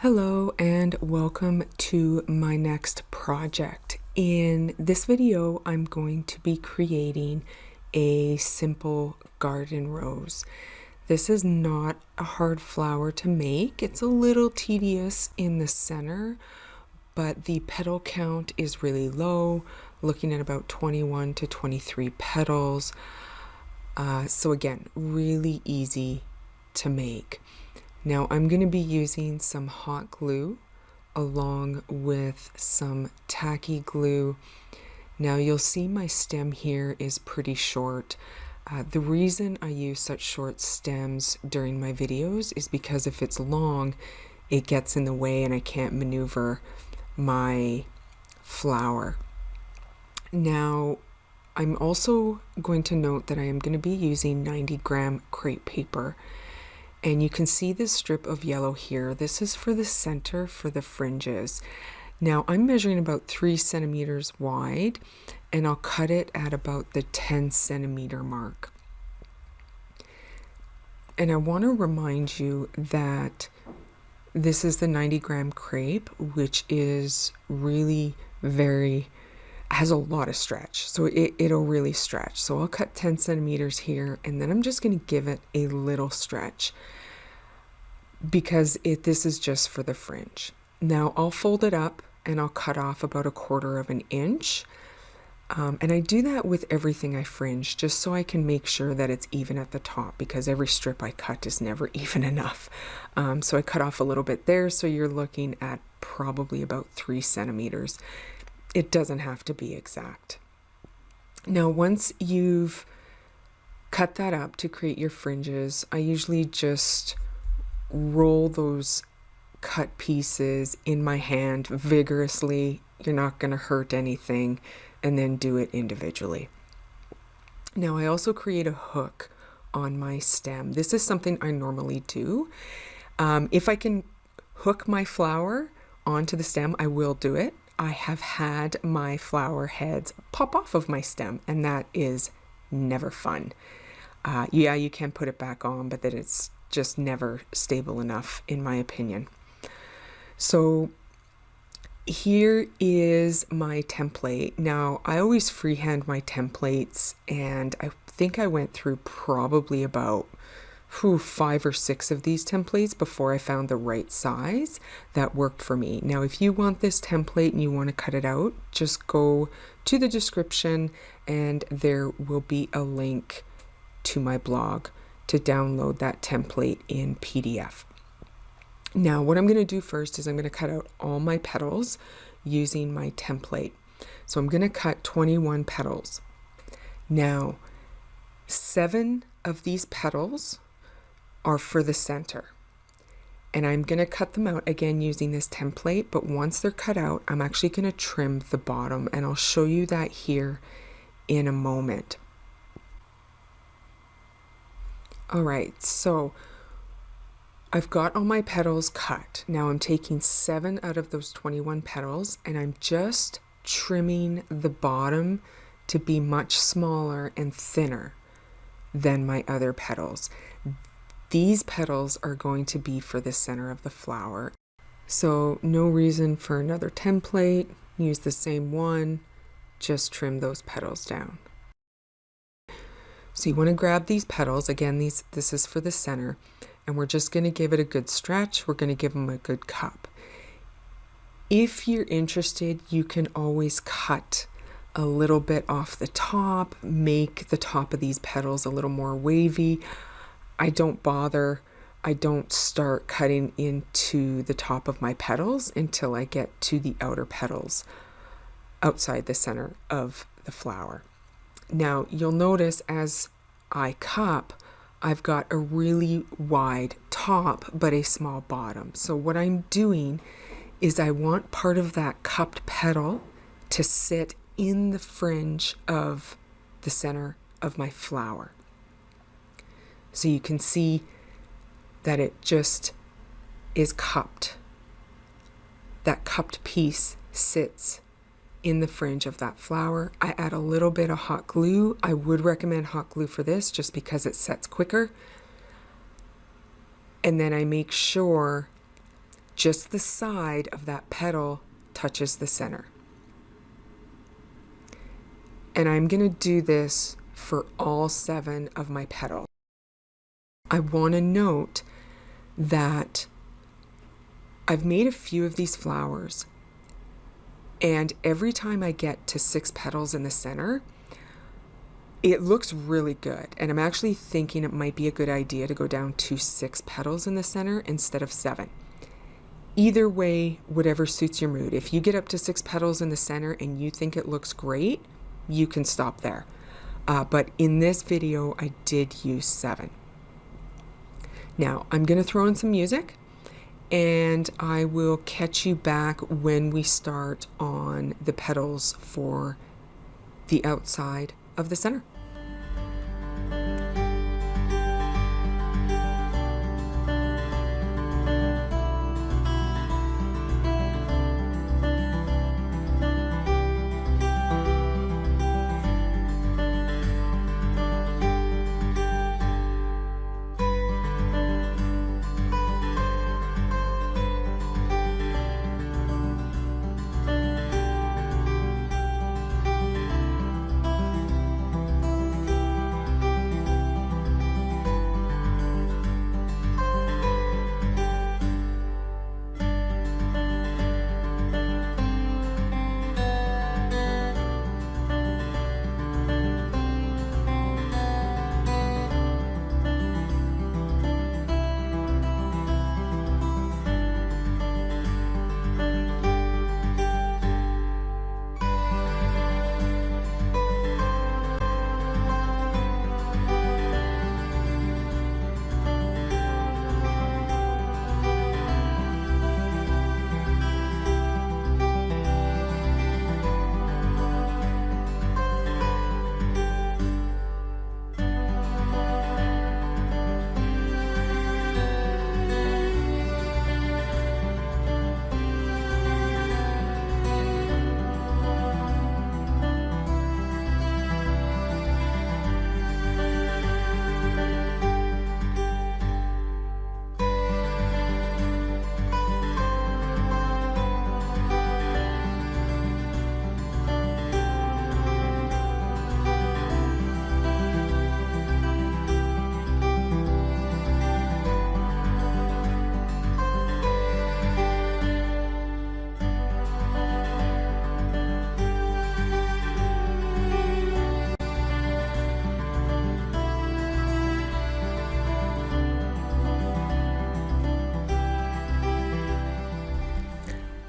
Hello and welcome to my next project. In this video, I'm going to be creating a simple garden rose. This is not a hard flower to make. It's a little tedious in the center, but the petal count is really low, looking at about 21 to 23 petals. So again, really easy to make. Now I'm going to be using some hot glue along with some tacky glue. Now you'll see my stem here is pretty short. The reason I use such short stems during my videos is because if it's long, it gets in the way and I can't maneuver my flower. Now I'm also going to note that I am going to be using 90-gram crepe paper. And you can see this strip of yellow here. This is for the center for the fringes. Now I'm measuring about 3 centimeters wide, and I'll cut it at about the 10 centimeter mark. And I want to remind you that this is the 90-gram crepe, which is really has a lot of stretch. So it'll really stretch. So I'll cut 10 centimeters here, and then I'm just going to give it a little stretch because this is just for the fringe. Now I'll fold it up and I'll cut off about 1/4 of an inch. And I do that with everything I fringe just so I can make sure that it's even at the top, because every strip I cut is never even enough. So I cut off a little bit there, so you're looking at probably about 3 centimeters. It doesn't have to be exact. Now, once you've cut that up to create your fringes, I usually just roll those cut pieces in my hand vigorously. You're not going to hurt anything, and then do it individually. Now, I also create a hook on my stem. This is something I normally do. If I can hook my flower onto the stem, I will do it. I have had my flower heads pop off of my stem, and that is never fun. Yeah, you can put it back on, but that it's just never stable enough, in my opinion. So here is my template. Now, I always freehand my templates, and I think I went through probably about 5 or 6 of these templates before I found the right size that worked for me. Now, if you want this template and you want to cut it out, just go to the description and there will be a link to my blog to download that template in PDF. Now, what I'm going to do first is I'm going to cut out all my petals using my template. So I'm going to cut 21 petals. Now, 7 of these petals are for the center, and I'm going to cut them out again using this template, but once they're cut out, I'm actually going to trim the bottom, and I'll show you that here in a moment. All right, so I've got all my petals cut. Now I'm taking 7 out of those 21 petals, and I'm just trimming the bottom to be much smaller and thinner than my other petals. These petals are going to be for the center of the flower. So no reason for another template. Use the same one, just trim those petals down. So you want to grab these petals, again, this is for the center, and we're just going to give it a good stretch. We're going to give them a good cup. If you're interested, you can always cut a little bit off the top, make the top of these petals a little more wavy. I don't bother. I don't start cutting into the top of my petals until I get to the outer petals outside the center of the flower. Now, you'll notice as I cup, I've got a really wide top but a small bottom. So what I'm doing is I want part of that cupped petal to sit in the fringe of the center of my flower. So you can see that it just is cupped. That cupped piece sits in the fringe of that flower. I add a little bit of hot glue. I would recommend hot glue for this just because it sets quicker. And then I make sure just the side of that petal touches the center. And I'm going to do this for all 7 of my petals. I want to note that I've made a few of these flowers, and every time I get to 6 petals in the center, it looks really good. And I'm actually thinking it might be a good idea to go down to 6 petals in the center instead of 7. Either way, whatever suits your mood. If you get up to 6 petals in the center and you think it looks great, you can stop there. But in this video, I did use 7. Now, I'm going to throw in some music, and I will catch you back when we start on the petals for the outside of the center.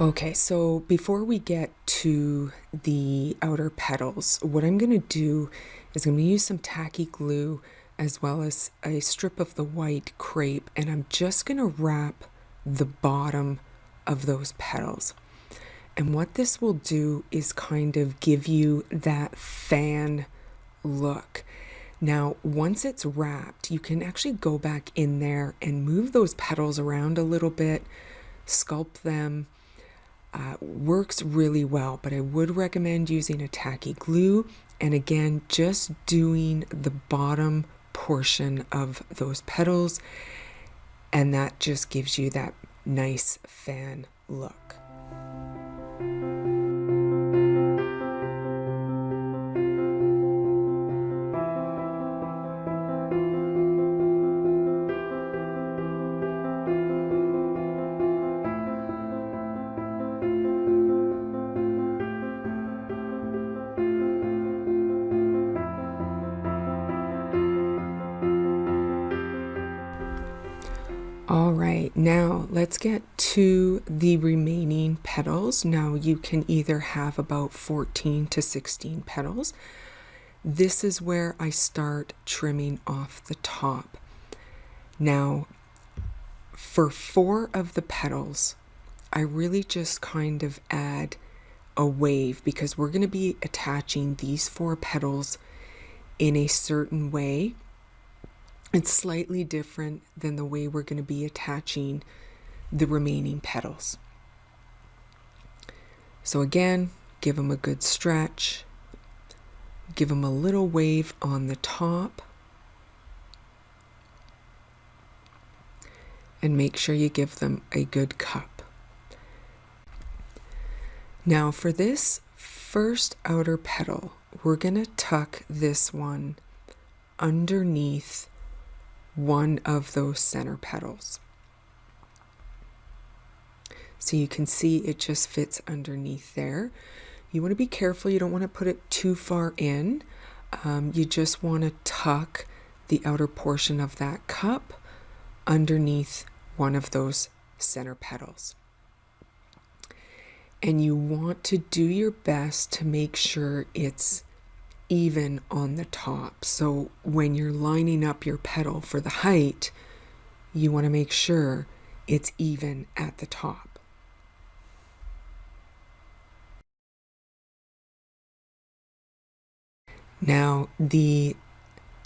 Okay, so before we get to the outer petals, what I'm going to do is I'm going to use some tacky glue as well as a strip of the white crepe, and I'm just going to wrap the bottom of those petals. And what this will do is kind of give you that fan look. Now, once it's wrapped, you can actually go back in there and move those petals around a little bit, sculpt them. Works really well, but I would recommend using a tacky glue, and again, just doing the bottom portion of those petals, and that just gives you that nice fan look. All right, now let's get to the remaining petals. Now you can either have about 14 to 16 petals. This is where I start trimming off the top. Now, for 4 of the petals, I really just kind of add a wave because we're going to be attaching these 4 petals in a certain way. It's slightly different than the way we're going to be attaching the remaining petals. So again, give them a good stretch, give them a little wave on the top, and make sure you give them a good cup. Now for this first outer petal, we're going to tuck this one underneath one of those center petals. So you can see it just fits underneath there. You want to be careful, you don't want to put it too far in. You just want to tuck the outer portion of that cup underneath one of those center petals. And you want to do your best to make sure it's even on the top. So when you're lining up your petal for the height, you want to make sure it's even at the top. Now the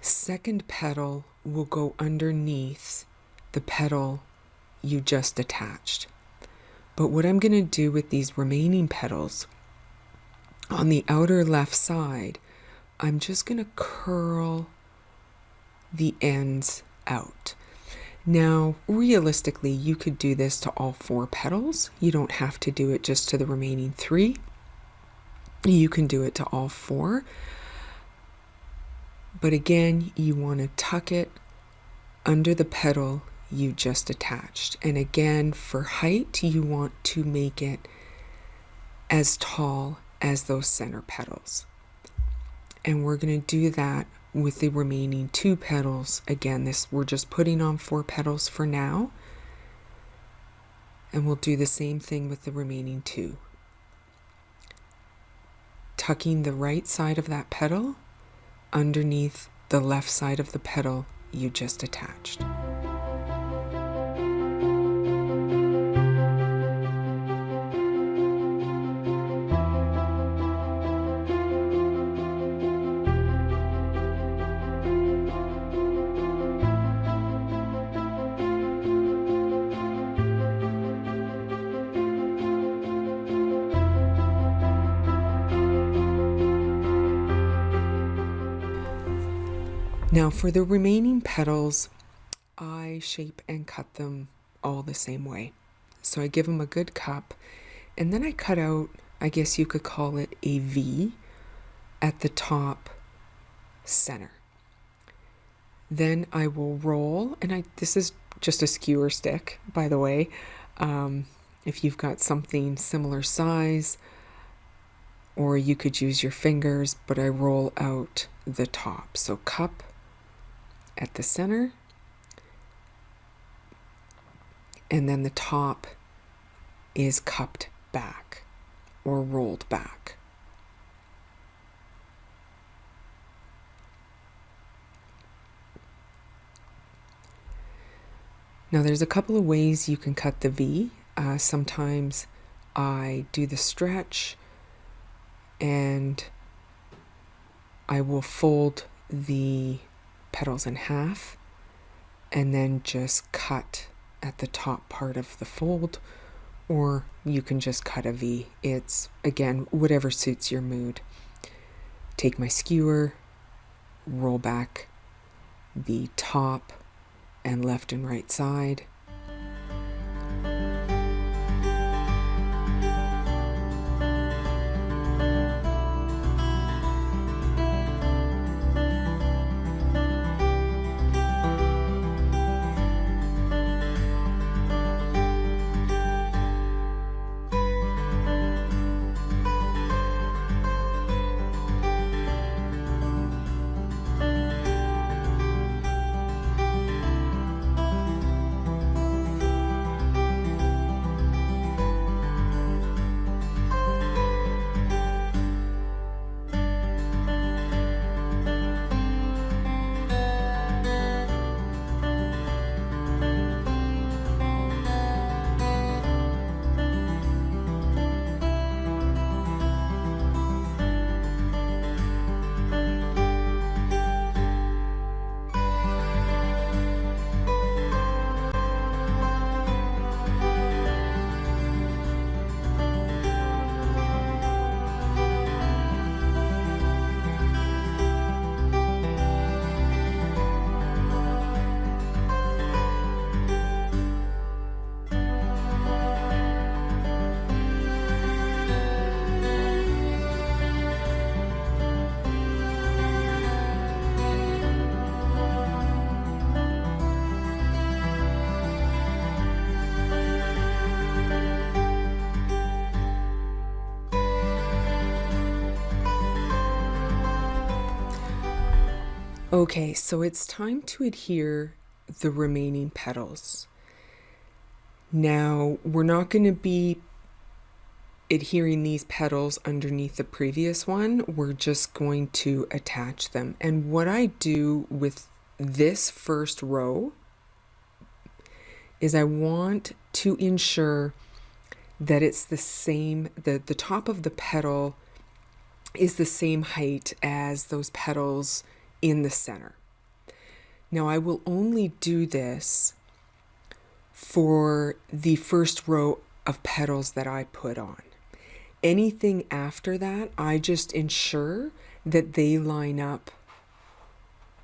second petal will go underneath the petal you just attached. But what I'm going to do with these remaining petals, on the outer left side, I'm just going to curl the ends out. Now, realistically, you could do this to all 4 petals. You don't have to do it just to the remaining 3. You can do it to all 4. But again, you want to tuck it under the petal you just attached. And again, for height, you want to make it as tall as those center petals. And we're going to do that with the remaining 2 petals. Again, we're just putting on 4 petals for now. And we'll do the same thing with the remaining 2. Tucking the right side of that petal underneath the left side of the petal you just attached. Now for the remaining petals, I shape and cut them all the same way. So I give them a good cup, and then I cut out, I guess you could call it a V at the top center. Then I will roll, and this is just a skewer stick, by the way. If you've got something similar size, or you could use your fingers, but I roll out the top. So cup at the center, and then the top is cupped back or rolled back. Now there's a couple of ways you can cut the V. Sometimes I do the stretch and I will fold the petals in half and then just cut at the top part of the fold, or you can just cut a V. It's, again, whatever suits your mood. Take my skewer, roll back the top and left and right side. Okay, so it's time to adhere the remaining petals. Now, we're not going to be adhering these petals underneath the previous one. We're just going to attach them. And what I do with this first row is I want to ensure that it's the same, the top of the petal is the same height as those petals in the center. Now I will only do this for the first row of petals that I put on. Anything after that, I just ensure that they line up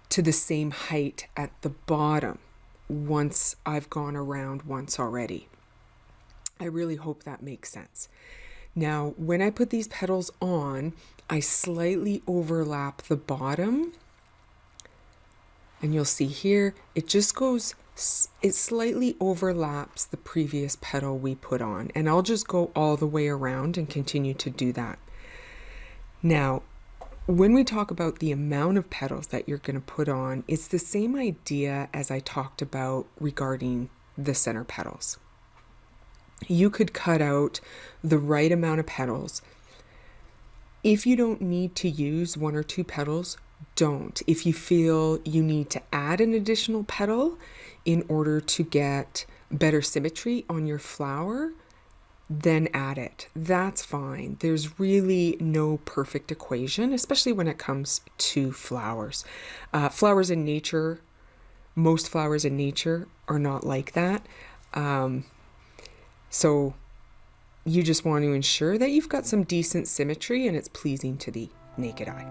to the same height at the bottom once I've gone around once already. I really hope that makes sense. Now, when I put these petals on, I slightly overlap the bottom, and you'll see here, it slightly overlaps the previous petal we put on, and I'll just go all the way around and continue to do that. Now, when we talk about the amount of petals that you're going to put on, it's the same idea as I talked about regarding the center petals. You could cut out the right amount of petals. If you don't need to use 1 or 2 petals, don't. If you feel you need to add an additional petal in order to get better symmetry on your flower, then add it. That's fine. There's really no perfect equation, especially when it comes to flowers. Flowers in nature, most flowers in nature are not like that. So you just want to ensure that you've got some decent symmetry and it's pleasing to the naked eye.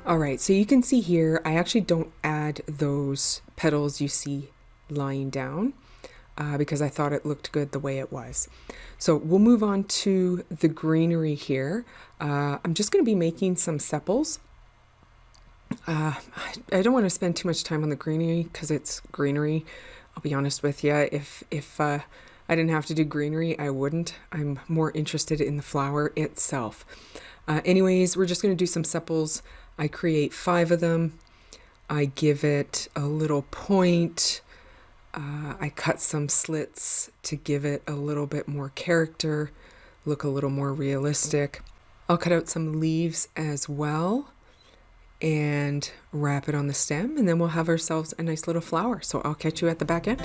All right, so you can see here, I actually don't add those petals you see lying down because I thought it looked good the way it was. So we'll move on to the greenery here. I'm just going to be making some sepals. I don't want to spend too much time on the greenery because it's greenery. I'll be honest with you, if I didn't have to do greenery, I wouldn't. I'm more interested in the flower itself. Anyways, we're just going to do some sepals. I create 5 of them. I give it a little point. I cut some slits to give it a little bit more character, look a little more realistic. I'll cut out some leaves as well and wrap it on the stem, and then we'll have ourselves a nice little flower. So I'll catch you at the back end.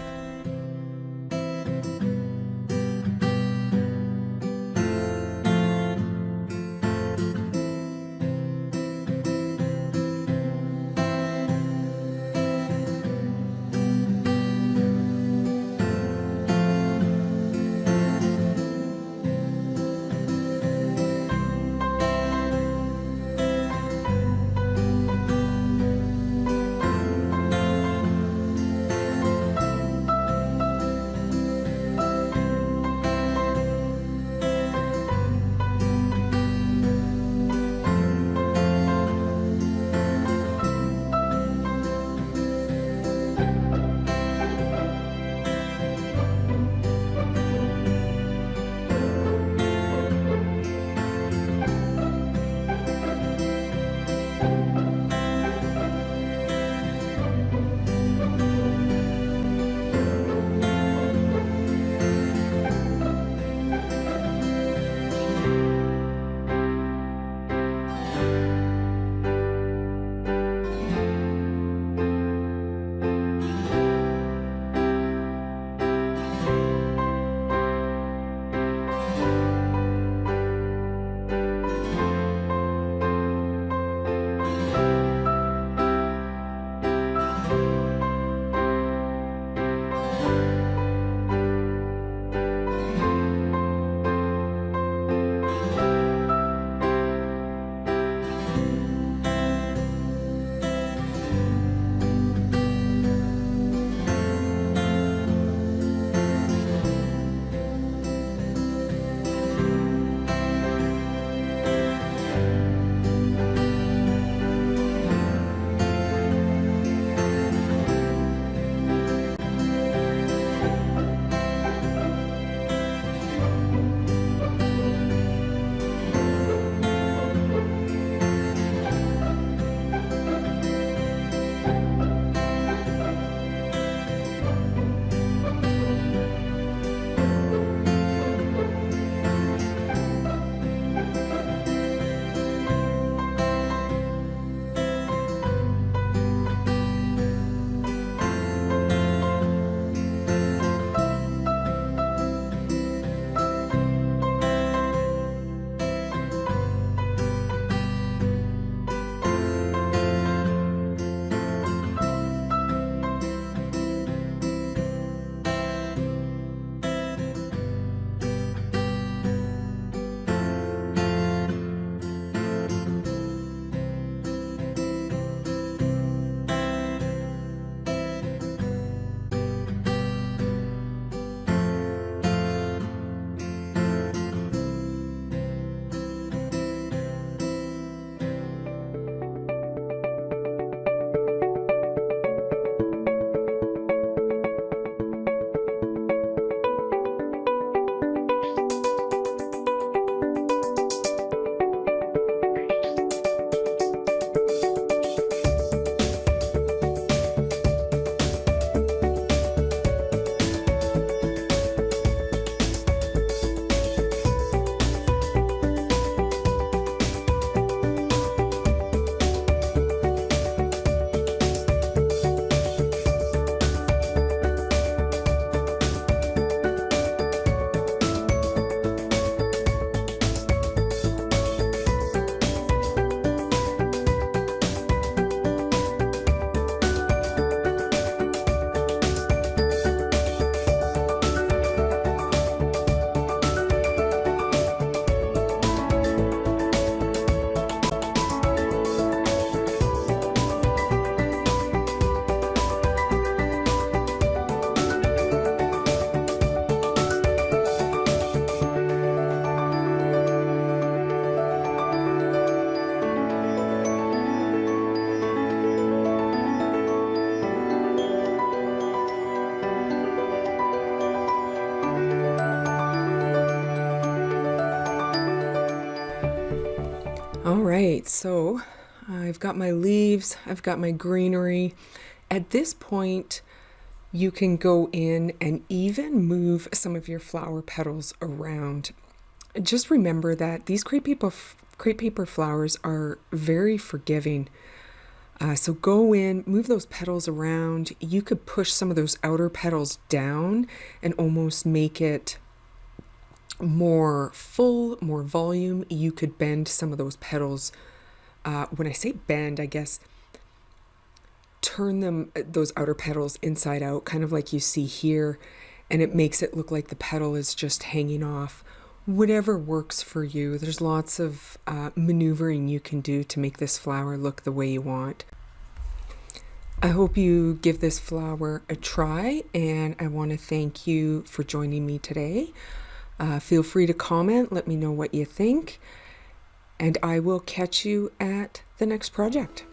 All right, so I've got my leaves, I've got my greenery. At this point, you can go in and even move some of your flower petals around. Just remember that these crepe paper flowers are very forgiving. So go in, move those petals around. You could push some of those outer petals down and almost make it more full, more volume. You could bend some of those petals. When I say bend, I guess turn them, those outer petals inside out, kind of like you see here, and it makes it look like the petal is just hanging off. Whatever works for you. There's lots of maneuvering you can do to make this flower look the way you want. I hope you give this flower a try, and I want to thank you for joining me today. Feel free to comment, let me know what you think, and I will catch you at the next project.